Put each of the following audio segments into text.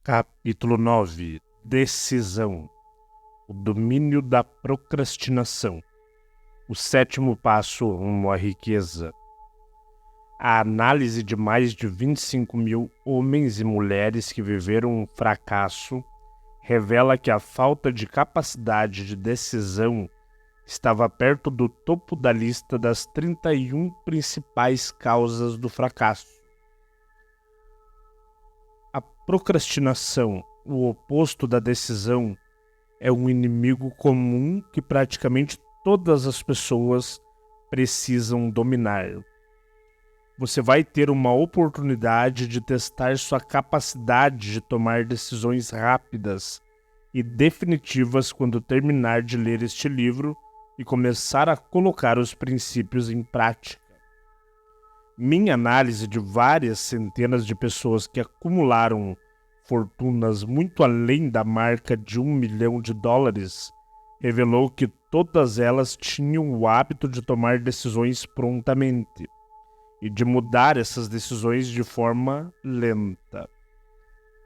Capítulo 9: Decisão. O domínio da procrastinação. O sétimo passo rumo à riqueza. A análise de mais de 25 mil homens e mulheres que viveram um fracasso revela que a falta de capacidade de decisão estava perto do topo da lista das 31 principais causas do fracasso. A procrastinação, o oposto da decisão, é um inimigo comum que praticamente todas as pessoas precisam dominar. Você vai ter uma oportunidade de testar sua capacidade de tomar decisões rápidas e definitivas quando terminar de ler este livro e começar a colocar os princípios em prática. Minha análise de várias centenas de pessoas que acumularam fortunas muito além da marca de $1 milhão revelou que todas elas tinham o hábito de tomar decisões prontamente e de mudar essas decisões de forma lenta.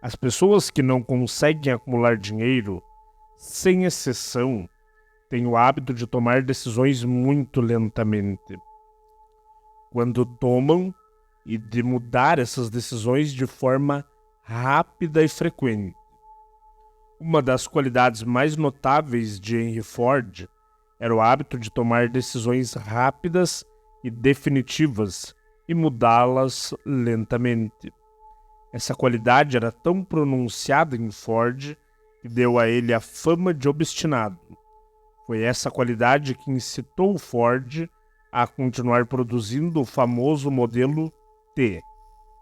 As pessoas que não conseguem acumular dinheiro, sem exceção, têm o hábito de tomar decisões muito lentamente. Quando tomam, e de mudar essas decisões de forma rápida e frequente. Uma das qualidades mais notáveis de Henry Ford era o hábito de tomar decisões rápidas e definitivas e mudá-las lentamente. Essa qualidade era tão pronunciada em Ford que deu a ele a fama de obstinado. Foi essa qualidade que incitou Ford a continuar produzindo o famoso modelo T,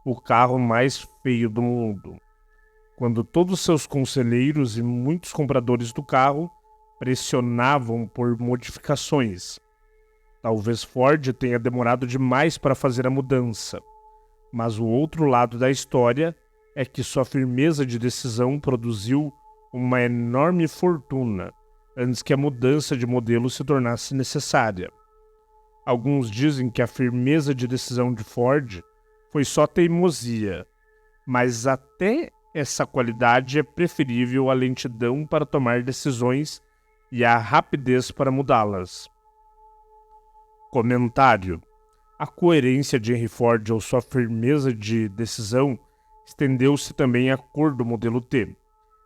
o carro mais feio do mundo, quando todos seus conselheiros e muitos compradores do carro pressionavam por modificações. Talvez Ford tenha demorado demais para fazer a mudança, mas o outro lado da história é que sua firmeza de decisão produziu uma enorme fortuna antes que a mudança de modelo se tornasse necessária. Alguns dizem que a firmeza de decisão de Ford foi só teimosia, mas até essa qualidade é preferível à lentidão para tomar decisões e à rapidez para mudá-las. Comentário: a coerência de Henry Ford ou sua firmeza de decisão estendeu-se também à cor do modelo T.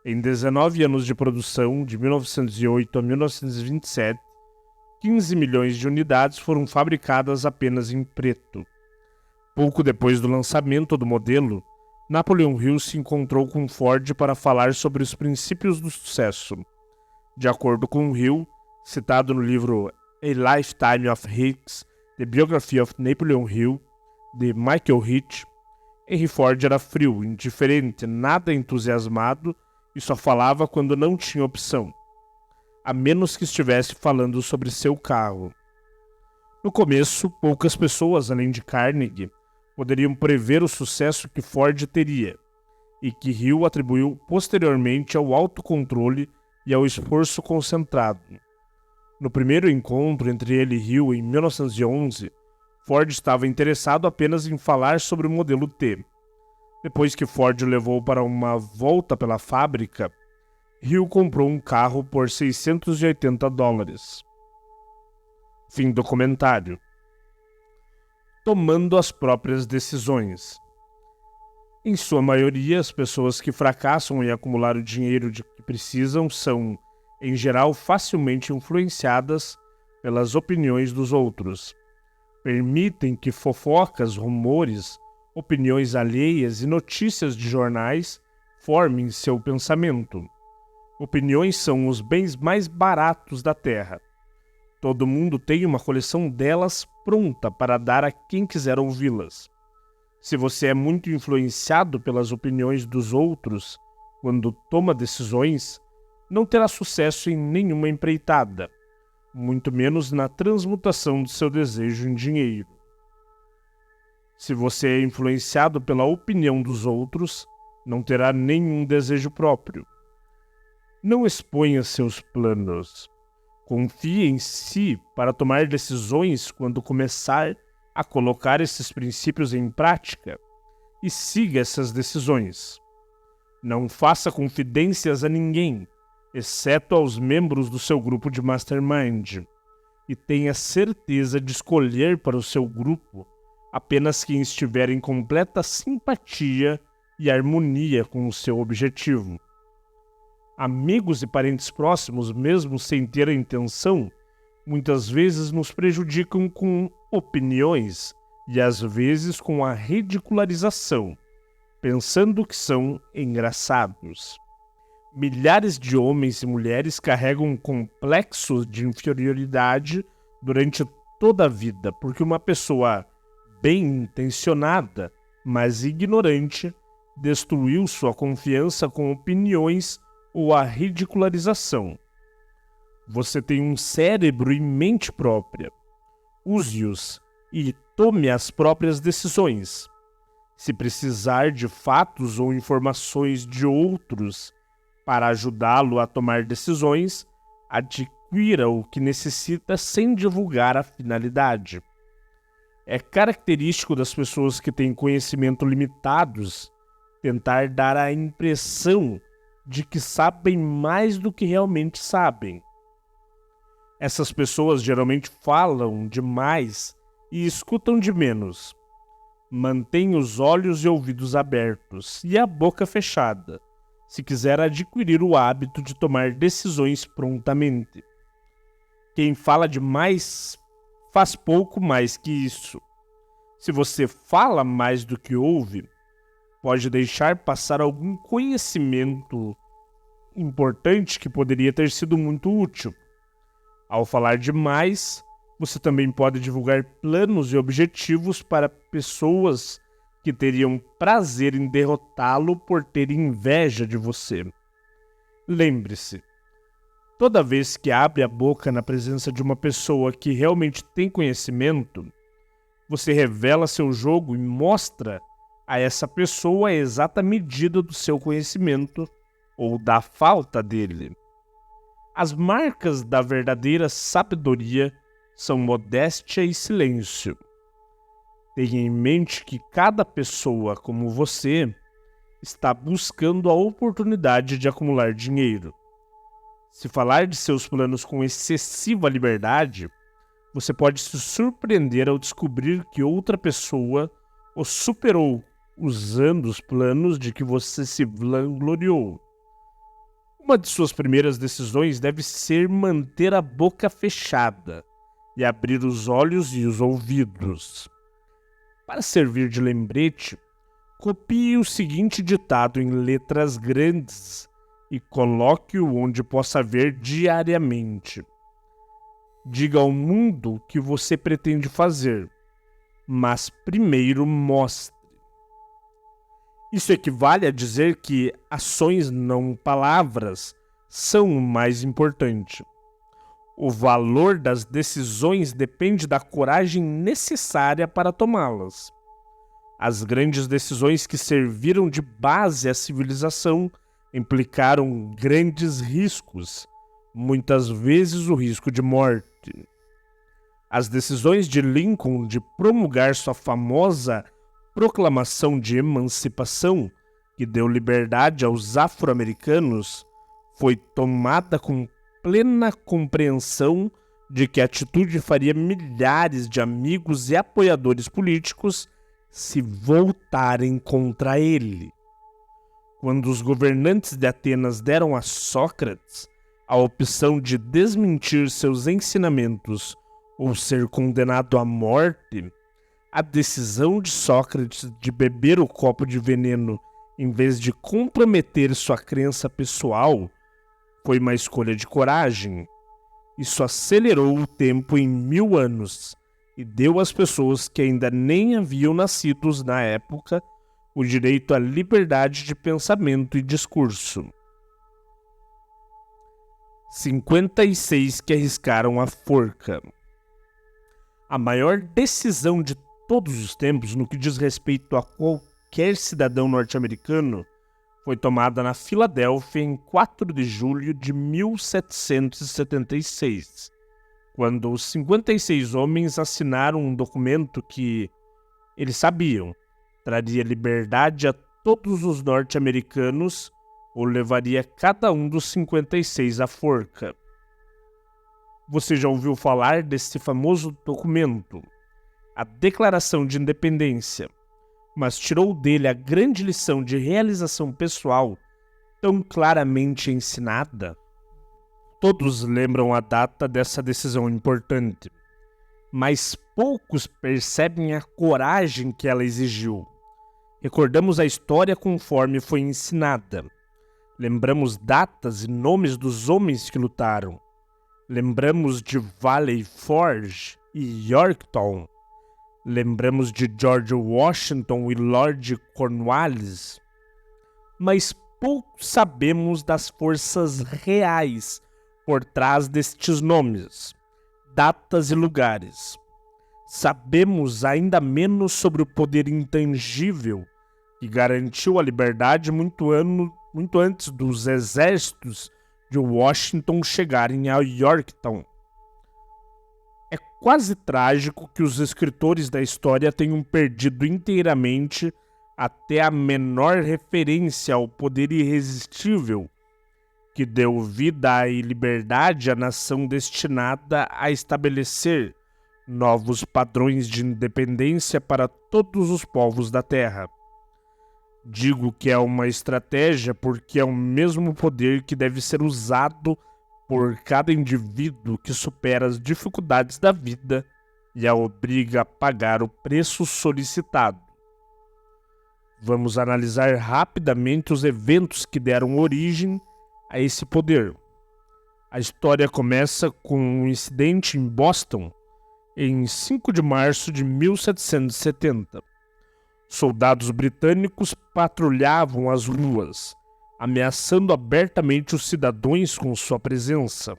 Em 19 anos de produção, de 1908 a 1927, 15 milhões de unidades foram fabricadas apenas em preto. Pouco depois do lançamento do modelo, Napoleon Hill se encontrou com Ford para falar sobre os princípios do sucesso. De acordo com Hill, citado no livro A Lifetime of Hicks, The Biography of Napoleon Hill, de Michael Hitch, Henry Ford era frio, indiferente, nada entusiasmado e só falava quando não tinha opção, a menos que estivesse falando sobre seu carro. No começo, poucas pessoas, além de Carnegie, poderiam prever o sucesso que Ford teria, e que Hill atribuiu posteriormente ao autocontrole e ao esforço concentrado. No primeiro encontro entre ele e Hill em 1911, Ford estava interessado apenas em falar sobre o modelo T. Depois que Ford o levou para uma volta pela fábrica, Hill comprou um carro por $680. Fim do comentário. Tomando as próprias decisões. Em sua maioria, as pessoas que fracassam em acumular o dinheiro de que precisam são, em geral, facilmente influenciadas pelas opiniões dos outros. Permitem que fofocas, rumores, opiniões alheias e notícias de jornais formem seu pensamento. Opiniões são os bens mais baratos da Terra. Todo mundo tem uma coleção delas pronta para dar a quem quiser ouvi-las. Se você é muito influenciado pelas opiniões dos outros quando toma decisões, não terá sucesso em nenhuma empreitada, muito menos na transmutação de seu desejo em dinheiro. Se você é influenciado pela opinião dos outros, não terá nenhum desejo próprio. Não exponha seus planos. Confie em si para tomar decisões quando começar a colocar esses princípios em prática e siga essas decisões. Não faça confidências a ninguém, exceto aos membros do seu grupo de mastermind, e tenha certeza de escolher para o seu grupo apenas quem estiver em completa simpatia e harmonia com o seu objetivo. Amigos e parentes próximos, mesmo sem ter a intenção, muitas vezes nos prejudicam com opiniões e às vezes com a ridicularização, pensando que são engraçados. Milhares de homens e mulheres carregam complexos de inferioridade durante toda a vida, porque uma pessoa bem intencionada, mas ignorante, destruiu sua confiança com opiniões ou a ridicularização. Você tem um cérebro e mente própria. Use-os e tome as próprias decisões. Se precisar de fatos ou informações de outros para ajudá-lo a tomar decisões, adquira o que necessita sem divulgar a finalidade. É característico das pessoas que têm conhecimento limitados tentar dar a impressão de que sabem mais do que realmente sabem. Essas pessoas geralmente falam demais e escutam de menos. Mantenha os olhos e ouvidos abertos e a boca fechada, se quiser adquirir o hábito de tomar decisões prontamente. Quem fala demais faz pouco mais que isso. Se você fala mais do que ouve, pode deixar passar algum conhecimento importante que poderia ter sido muito útil. Ao falar demais, você também pode divulgar planos e objetivos para pessoas que teriam prazer em derrotá-lo por ter inveja de você. Lembre-se, toda vez que abre a boca na presença de uma pessoa que realmente tem conhecimento, você revela seu jogo e mostra a essa pessoa a exata medida do seu conhecimento ou da falta dele. As marcas da verdadeira sabedoria são modéstia e silêncio. Tenha em mente que cada pessoa, como você, está buscando a oportunidade de acumular dinheiro. Se falar de seus planos com excessiva liberdade, você pode se surpreender ao descobrir que outra pessoa o superou usando os planos de que você se vangloriou. Uma de suas primeiras decisões deve ser manter a boca fechada e abrir os olhos e os ouvidos. Para servir de lembrete, copie o seguinte ditado em letras grandes e coloque-o onde possa ver diariamente. Diga ao mundo o que você pretende fazer, mas primeiro mostre. Isso equivale a dizer que ações, não palavras, são o mais importante. O valor das decisões depende da coragem necessária para tomá-las. As grandes decisões que serviram de base à civilização implicaram grandes riscos, muitas vezes o risco de morte. As decisões de Lincoln de promulgar sua famosa Proclamação de Emancipação, que deu liberdade aos afro-americanos, foi tomada com plena compreensão de que a atitude faria milhares de amigos e apoiadores políticos se voltarem contra ele. Quando os governantes de Atenas deram a Sócrates a opção de desmentir seus ensinamentos ou ser condenado à morte, a decisão de Sócrates de beber o copo de veneno em vez de comprometer sua crença pessoal foi uma escolha de coragem. Isso acelerou o tempo em 1000 anos e deu às pessoas que ainda nem haviam nascido na época o direito à liberdade de pensamento e discurso. 56 que arriscaram a forca. A maior decisão de todos os tempos no que diz respeito a qualquer cidadão norte-americano foi tomada na Filadélfia em 4 de julho de 1776, quando os 56 homens assinaram um documento que, eles sabiam, traria liberdade a todos os norte-americanos ou levaria cada um dos 56 à forca. Você já ouviu falar desse famoso documento, a Declaração de Independência, mas tirou dele a grande lição de realização pessoal tão claramente ensinada? Todos lembram a data dessa decisão importante, mas poucos percebem a coragem que ela exigiu. Recordamos a história conforme foi ensinada. Lembramos datas e nomes dos homens que lutaram. Lembramos de Valley Forge e Yorktown. Lembramos de George Washington e Lord Cornwallis. Mas pouco sabemos das forças reais por trás destes nomes, datas e lugares. Sabemos ainda menos sobre o poder intangível que garantiu a liberdade muito antes dos exércitos de Washington chegarem a Yorktown. É quase trágico que os escritores da história tenham perdido inteiramente até a menor referência ao poder irresistível que deu vida e liberdade à nação destinada a estabelecer novos padrões de independência para todos os povos da Terra. Digo que é uma estratégia porque é o mesmo poder que deve ser usado por cada indivíduo que supera as dificuldades da vida e a obriga a pagar o preço solicitado. Vamos analisar rapidamente os eventos que deram origem a esse poder. A história começa com um incidente em Boston em 5 de março de 1770. Soldados britânicos patrulhavam as ruas, ameaçando abertamente os cidadãos com sua presença.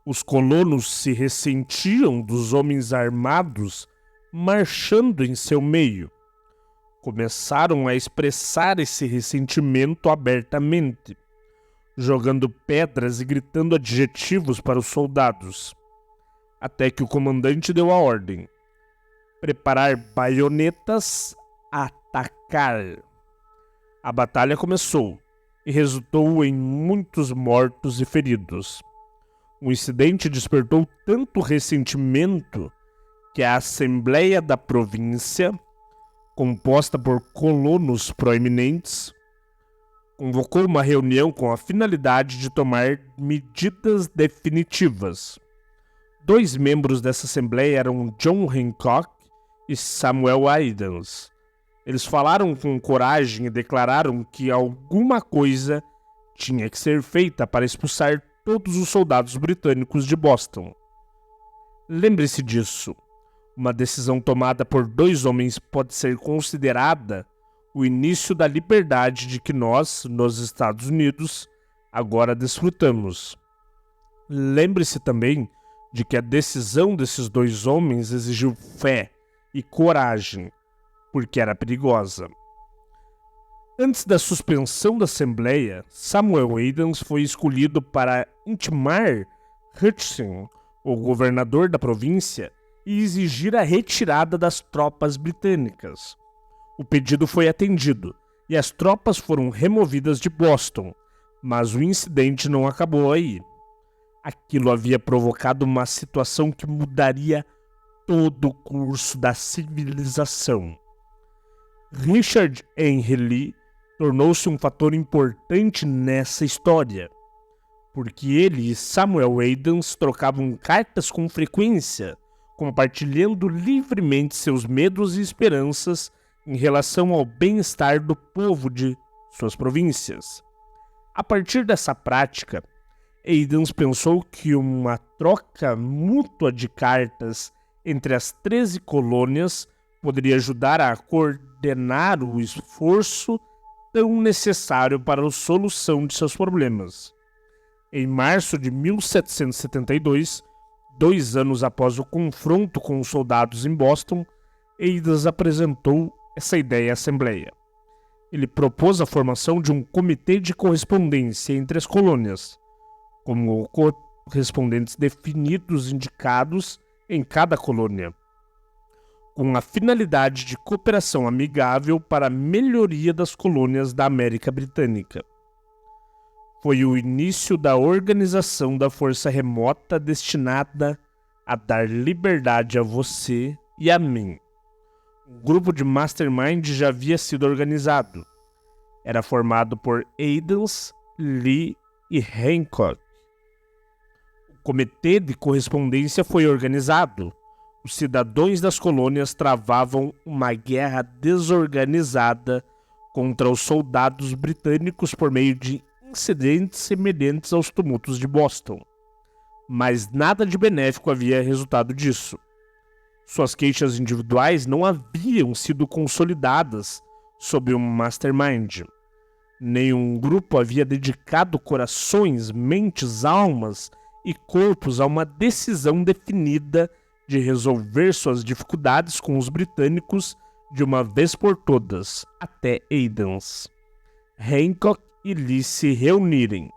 Os colonos se ressentiam dos homens armados marchando em seu meio. Começaram a expressar esse ressentimento abertamente, jogando pedras e gritando adjetivos para os soldados, até que o comandante deu a ordem: preparar baionetas, atacar. A batalha começou e resultou em muitos mortos e feridos. O incidente despertou tanto ressentimento que a Assembleia da Província, composta por colonos proeminentes, convocou uma reunião com a finalidade de tomar medidas definitivas. 2 membros dessa Assembleia eram John Hancock e Samuel Adams. Eles falaram com coragem e declararam que alguma coisa tinha que ser feita para expulsar todos os soldados britânicos de Boston. Lembre-se disso. Uma decisão tomada por 2 homens pode ser considerada o início da liberdade de que nós, nos Estados Unidos, agora desfrutamos. Lembre-se também de que a decisão desses 2 homens exigiu fé e coragem, porque era perigosa. Antes da suspensão da Assembleia, Samuel Adams foi escolhido para intimar Hutchinson, o governador da província, e exigir a retirada das tropas britânicas. O pedido foi atendido e as tropas foram removidas de Boston, mas o incidente não acabou aí. Aquilo havia provocado uma situação que mudaria todo o curso da civilização. Richard Henry Lee tornou-se um fator importante nessa história, porque ele e Samuel Adams trocavam cartas com frequência, compartilhando livremente seus medos e esperanças em relação ao bem-estar do povo de suas províncias. A partir dessa prática, Adams pensou que uma troca mútua de cartas entre as 13 colônias poderia ajudar a coordenar o esforço tão necessário para a solução de seus problemas. Em março de 1772, 2 anos após o confronto com os soldados em Boston, Adams apresentou essa ideia à Assembleia. Ele propôs a formação de um comitê de correspondência entre as colônias, como correspondentes definidos indicados em cada colônia, com a finalidade de cooperação amigável para a melhoria das colônias da América Britânica. foi o início da organização da força remota destinada a dar liberdade a você e a mim. Um grupo de Mastermind já havia sido organizado. Era formado por Aidans, Lee e Hancock. O comitê de correspondência foi organizado. Os cidadãos das colônias travavam uma guerra desorganizada contra os soldados britânicos por meio de incidentes semelhantes aos tumultos de Boston. Mas nada de benéfico havia resultado disso. Suas queixas individuais não haviam sido consolidadas sob um mastermind. Nenhum grupo havia dedicado corações, mentes, almas e corpos a uma decisão definida de resolver suas dificuldades com os britânicos de uma vez por todas, até Aidans, Hancock e Lee se reunirem.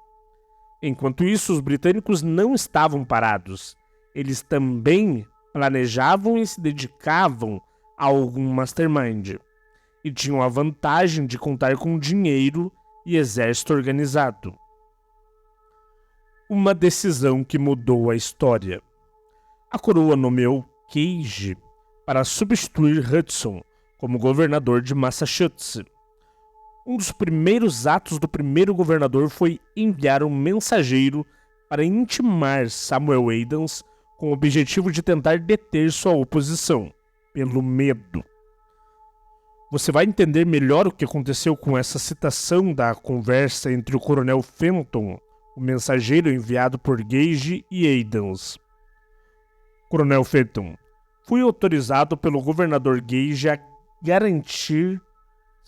Enquanto isso, os britânicos não estavam parados. Eles também planejavam e se dedicavam a algum mastermind. E tinham a vantagem de contar com dinheiro e exército organizado. Uma decisão que mudou a história. A coroa nomeou Gage para substituir Hudson como governador de Massachusetts. Um dos primeiros atos do primeiro governador foi enviar um mensageiro para intimar Samuel Adams com o objetivo de tentar deter sua oposição, pelo medo. Você vai entender melhor o que aconteceu com essa citação da conversa entre o coronel Fenton, o mensageiro enviado por Gage e Adams. Coronel Fenton, fui autorizado pelo governador Gage a garantir,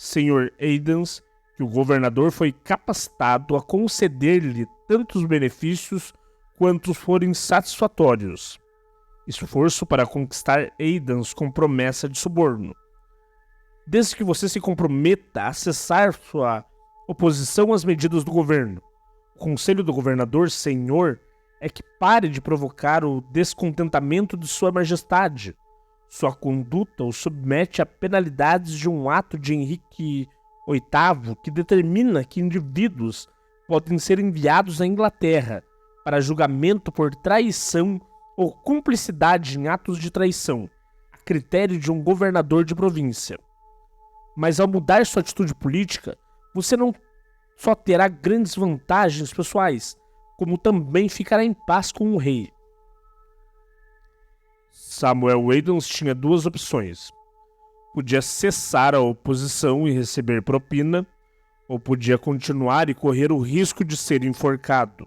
Sr. Adams, que o governador foi capacitado a conceder-lhe tantos benefícios quanto forem satisfatórios. Esforço para conquistar Adams com promessa de suborno. Desde que você se comprometa a cessar sua oposição às medidas do governo, o conselho do governador, senhor, é que pare de provocar o descontentamento de sua majestade. Sua conduta o submete a penalidades de um ato de Henrique VIII que determina que indivíduos podem ser enviados à Inglaterra para julgamento por traição ou cumplicidade em atos de traição, a critério de um governador de província. Mas ao mudar sua atitude política, você não só terá grandes vantagens pessoais, como também ficará em paz com o rei. Samuel Adams tinha duas opções. Podia cessar a oposição e receber propina, ou podia continuar e correr o risco de ser enforcado.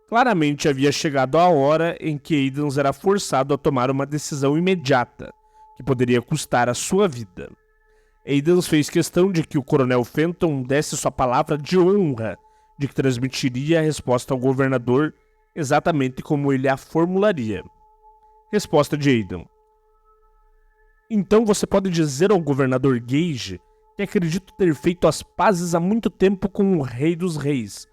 Claramente havia chegado a hora em que Adams era forçado a tomar uma decisão imediata, que poderia custar a sua vida. Adams fez questão de que o coronel Fenton desse sua palavra de honra, de que transmitiria a resposta ao governador exatamente como ele a formularia. Resposta de Adams. Então você pode dizer ao governador Gage que acredito ter feito as pazes há muito tempo com o rei dos reis.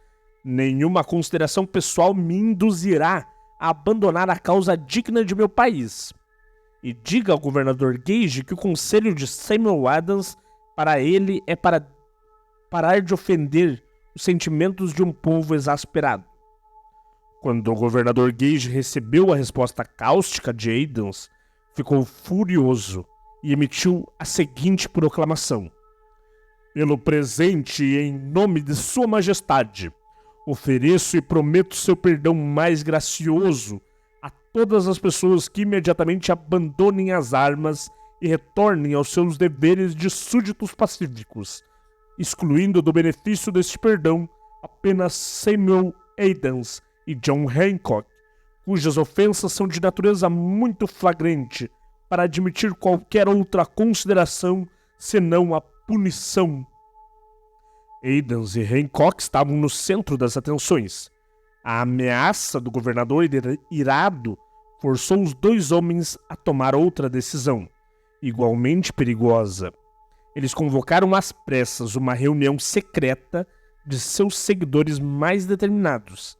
Nenhuma consideração pessoal me induzirá a abandonar a causa digna de meu país. E diga ao governador Gage que o conselho de Samuel Adams para ele é para parar de ofender os sentimentos de um povo exasperado. Quando o governador Gage recebeu a resposta cáustica de Adams, ficou furioso e emitiu a seguinte proclamação: pelo presente e em nome de Sua Majestade, ofereço e prometo seu perdão mais gracioso a todas as pessoas que imediatamente abandonem as armas e retornem aos seus deveres de súditos pacíficos, excluindo do benefício deste perdão apenas Samuel Adams e John Hancock, cujas ofensas são de natureza muito flagrante para admitir qualquer outra consideração senão a punição. Adams e Hancock estavam no centro das atenções. A ameaça do governador irado forçou os dois homens a tomar outra decisão, igualmente perigosa. Eles convocaram às pressas uma reunião secreta de seus seguidores mais determinados.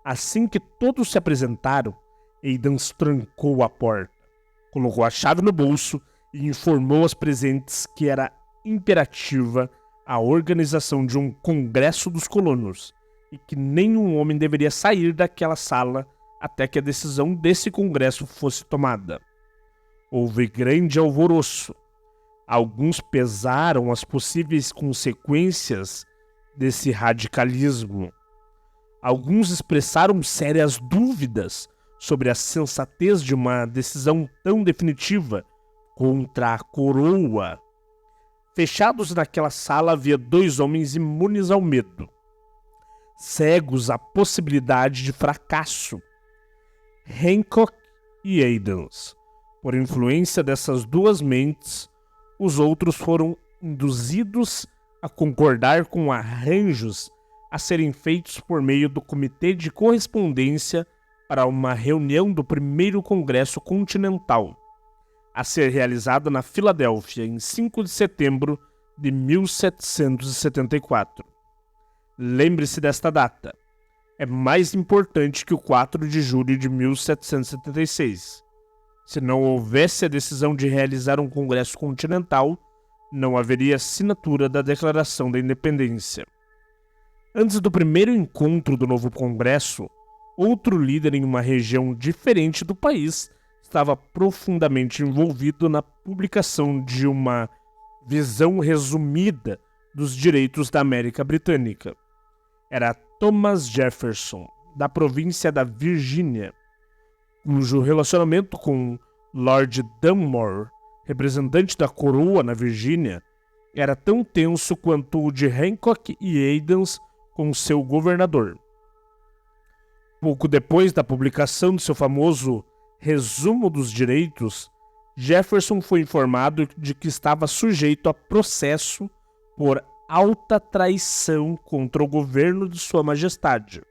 Assim que todos se apresentaram, Adams trancou a porta, colocou a chave no bolso e informou aos presentes que era imperativa a organização de um congresso dos colonos, e que nenhum homem deveria sair daquela sala até que a decisão desse Congresso fosse tomada. Houve grande alvoroço. Alguns pesaram as possíveis consequências desse radicalismo. Alguns expressaram sérias dúvidas sobre a sensatez de uma decisão tão definitiva contra a coroa. Fechados naquela sala havia 2 homens imunes ao medo, cegos à possibilidade de fracasso: Hancock e Adams. Por influência dessas 2 mentes, os outros foram induzidos a concordar com arranjos a serem feitos por meio do Comitê de Correspondência para uma reunião do Primeiro Congresso Continental, a ser realizada na Filadélfia em 5 de setembro de 1774. Lembre-se desta data. É mais importante que o 4 de julho de 1776. Se não houvesse a decisão de realizar um Congresso Continental, não haveria assinatura da Declaração da Independência. Antes do primeiro encontro do novo Congresso, outro líder em uma região diferente do país estava profundamente envolvido na publicação de uma visão resumida dos direitos da América Britânica. Era Thomas Jefferson, da província da Virgínia, cujo relacionamento com Lord Dunmore, representante da coroa na Virgínia, era tão tenso quanto o de Hancock e Adams com seu governador. Pouco depois da publicação de seu famoso Resumo dos Direitos, Jefferson foi informado de que estava sujeito a processo por alta traição contra o governo de Sua Majestade.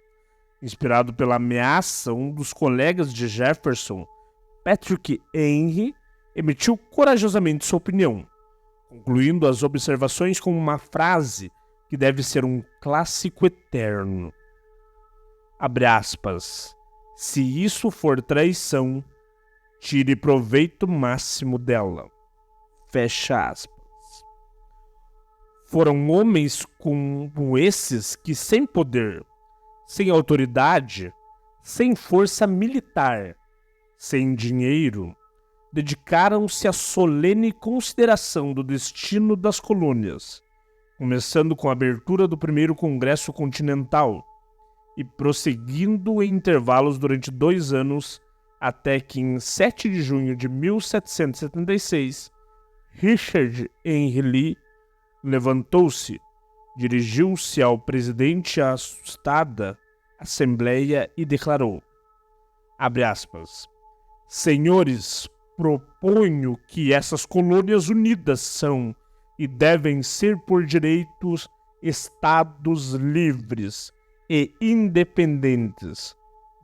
Inspirado pela ameaça, um dos colegas de Jefferson, Patrick Henry, emitiu corajosamente sua opinião, concluindo as observações com uma frase que deve ser um clássico eterno. Abre aspas. Se isso for traição, tire proveito máximo dela. Fecha aspas. Foram homens como esses que, sem poder, sem autoridade, sem força militar, sem dinheiro, dedicaram-se à solene consideração do destino das colônias, começando com a abertura do primeiro Congresso Continental e prosseguindo em intervalos durante 2 anos, até que em 7 de junho de 1776, Richard Henry Lee levantou-se, dirigiu-se ao presidente à assustada Assembleia e declarou, abre aspas, Senhores, proponho que essas colônias unidas são e devem ser por direitos estados livres e independentes,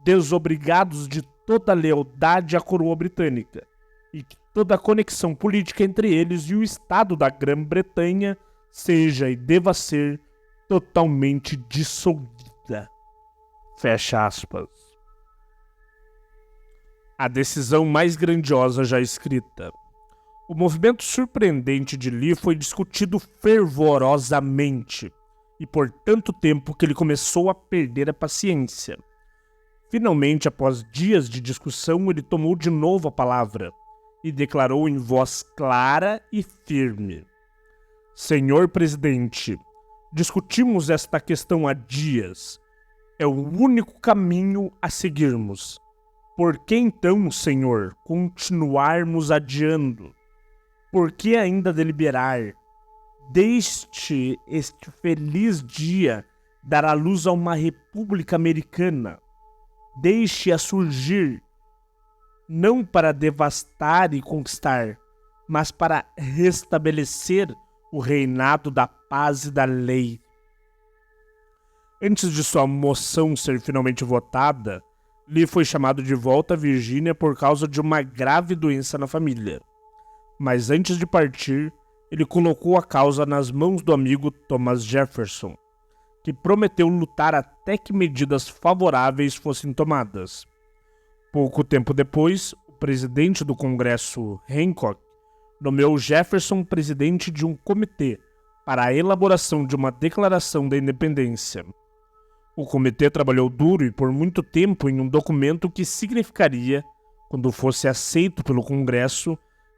desobrigados de toda lealdade à coroa britânica, e que toda a conexão política entre eles e o Estado da Grã-Bretanha seja e deva ser totalmente dissolvida. Fecha aspas. A decisão mais grandiosa já escrita. O movimento surpreendente de Lee foi discutido fervorosamente, e por tanto tempo que ele começou a perder a paciência. Finalmente, após dias de discussão, ele tomou de novo a palavra e declarou em voz clara e firme: Senhor Presidente, discutimos esta questão há dias. É o único caminho a seguirmos. Por que então, Senhor, continuarmos adiando? Por que ainda deliberar? Deixe este feliz dia dar à luz a uma república americana. Deixe-a surgir, não para devastar e conquistar, mas para restabelecer o reinado da paz e da lei. Antes de sua moção ser finalmente votada, Lee foi chamado de volta à Virgínia por causa de uma grave doença na família. Mas antes de partir, ele colocou a causa nas mãos do amigo Thomas Jefferson, que prometeu lutar até que medidas favoráveis fossem tomadas. Pouco tempo depois, o presidente do Congresso, Hancock, nomeou Jefferson presidente de um comitê para a elaboração de uma declaração da independência. O comitê trabalhou duro e por muito tempo em um documento que significaria, quando fosse aceito pelo Congresso,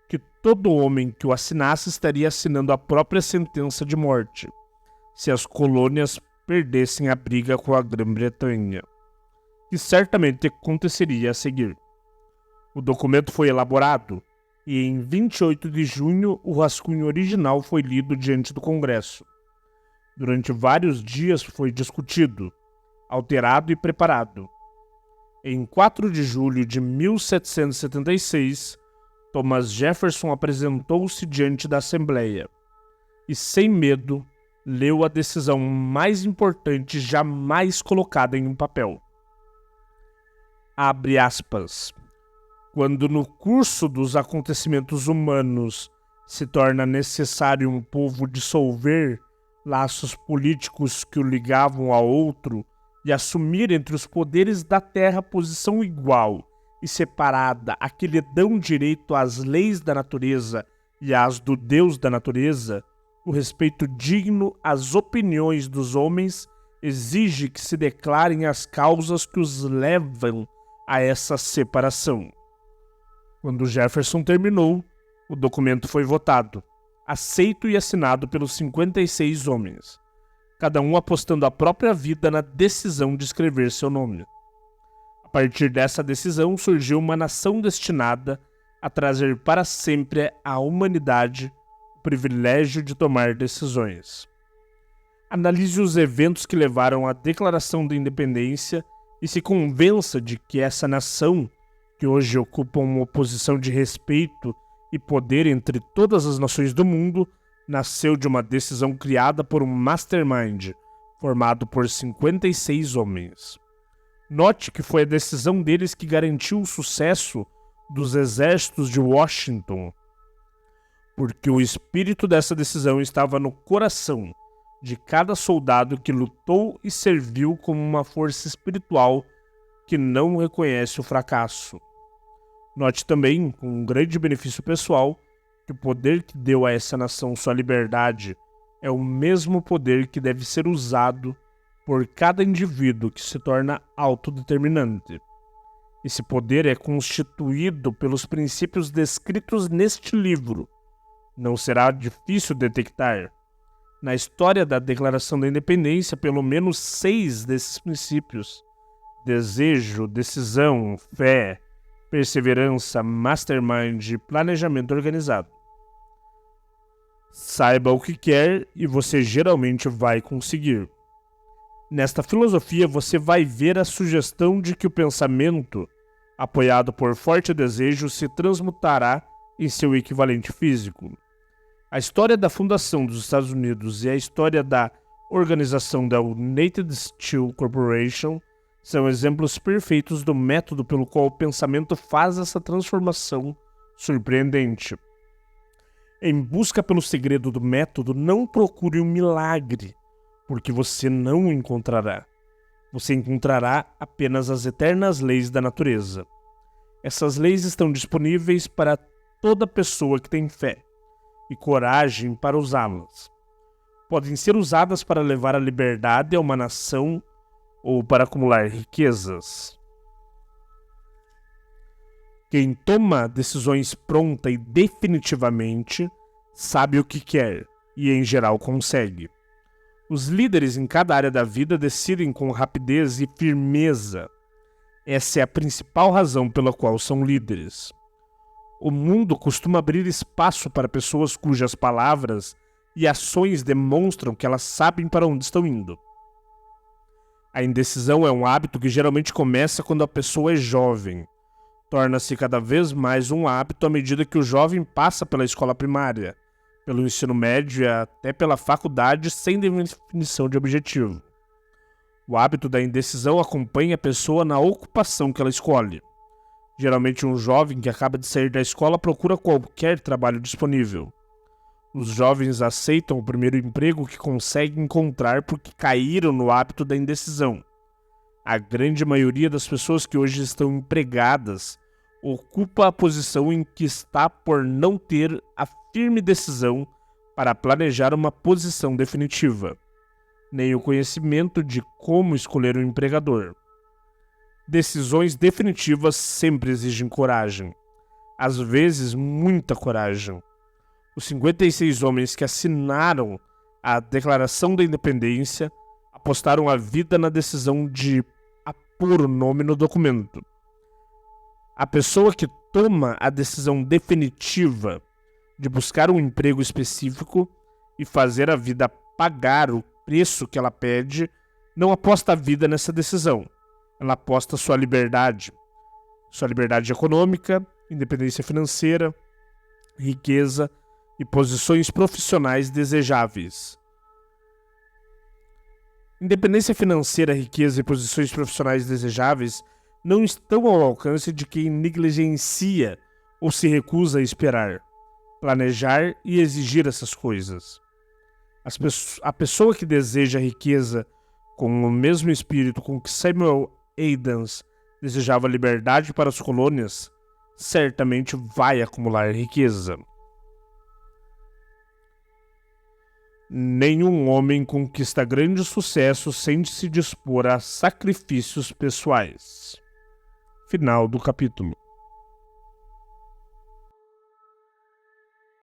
que todo homem que o assinasse estaria assinando a própria sentença de morte, se as colônias perdessem a briga com a Grã-Bretanha, que certamente aconteceria a seguir. O documento foi elaborado e em 28 de junho o rascunho original foi lido diante do Congresso. Durante vários dias foi discutido, alterado e preparado. Em 4 de julho de 1776, Thomas Jefferson apresentou-se diante da Assembleia e, sem medo, leu a decisão mais importante jamais colocada em um papel. Abre aspas. Quando no curso dos acontecimentos humanos se torna necessário um povo dissolver laços políticos que o ligavam a outro e assumir entre os poderes da terra posição igual e separada a que lhe dão direito às leis da natureza e às do Deus da natureza, o respeito digno às opiniões dos homens exige que se declarem as causas que os levam a essa separação. Quando Jefferson terminou, o documento foi votado, aceito e assinado pelos 56 homens, cada um apostando a própria vida na decisão de escrever seu nome. A partir dessa decisão surgiu uma nação destinada a trazer para sempre à humanidade o privilégio de tomar decisões. Analise os eventos que levaram à Declaração da Independência e se convença de que essa nação, que hoje ocupa uma posição de respeito e poder entre todas as nações do mundo, nasceu de uma decisão criada por um mastermind, formado por 56 homens. Note que foi a decisão deles que garantiu o sucesso dos exércitos de Washington, porque o espírito dessa decisão estava no coração de cada soldado que lutou e serviu como uma força espiritual que não reconhece o fracasso. Note também, com um grande benefício pessoal, que o poder que deu a essa nação sua liberdade é o mesmo poder que deve ser usado por cada indivíduo que se torna autodeterminante. Esse poder é constituído pelos princípios descritos neste livro. Não será difícil detectar. Na história da Declaração da Independência, pelo menos 6 desses princípios: desejo, decisão, fé, perseverança, mastermind e planejamento organizado. Saiba o que quer e você geralmente vai conseguir. Nesta filosofia você vai ver a sugestão de que o pensamento, apoiado por forte desejo, se transmutará em seu equivalente físico. A história da fundação dos Estados Unidos e a história da organização da United Steel Corporation são exemplos perfeitos do método pelo qual o pensamento faz essa transformação surpreendente. Em busca pelo segredo do método, não procure um milagre, porque você não o encontrará. Você encontrará apenas as eternas leis da natureza. Essas leis estão disponíveis para toda pessoa que tem fé e coragem para usá-las. Podem ser usadas para levar a liberdade a uma nação ou para acumular riquezas. Quem toma decisões pronta e definitivamente sabe o que quer e, em geral, consegue. Os líderes em cada área da vida decidem com rapidez e firmeza. Essa é a principal razão pela qual são líderes. O mundo costuma abrir espaço para pessoas cujas palavras e ações demonstram que elas sabem para onde estão indo. A indecisão é um hábito que geralmente começa quando a pessoa é jovem. Torna-se cada vez mais um hábito à medida que o jovem passa pela escola primária, pelo ensino médio e até pela faculdade sem definição de objetivo. O hábito da indecisão acompanha a pessoa na ocupação que ela escolhe. Geralmente um jovem que acaba de sair da escola procura qualquer trabalho disponível. Os jovens aceitam o primeiro emprego que conseguem encontrar porque caíram no hábito da indecisão. A grande maioria das pessoas que hoje estão empregadas ocupa a posição em que está por não ter a firme decisão para planejar uma posição definitiva. nem o conhecimento de como escolher um empregador. Decisões definitivas sempre exigem coragem, às vezes muita coragem. Os 56 homens que assinaram a Declaração da Independência apostaram a vida na decisão de pôr o nome no documento. A pessoa que toma a decisão definitiva de buscar um emprego específico e fazer a vida pagar o preço que ela pede, não aposta a vida nessa decisão. Ela aposta sua liberdade econômica, independência financeira, riqueza e posições profissionais desejáveis. Independência financeira, riqueza e posições profissionais desejáveis não estão ao alcance de quem negligencia ou se recusa a esperar, planejar e exigir essas coisas. A pessoa que deseja riqueza com o mesmo espírito com que Samuel Adams desejava liberdade para as colônias, certamente vai acumular riqueza. Nenhum homem conquista grande sucesso sem se dispor a sacrifícios pessoais. Final do capítulo.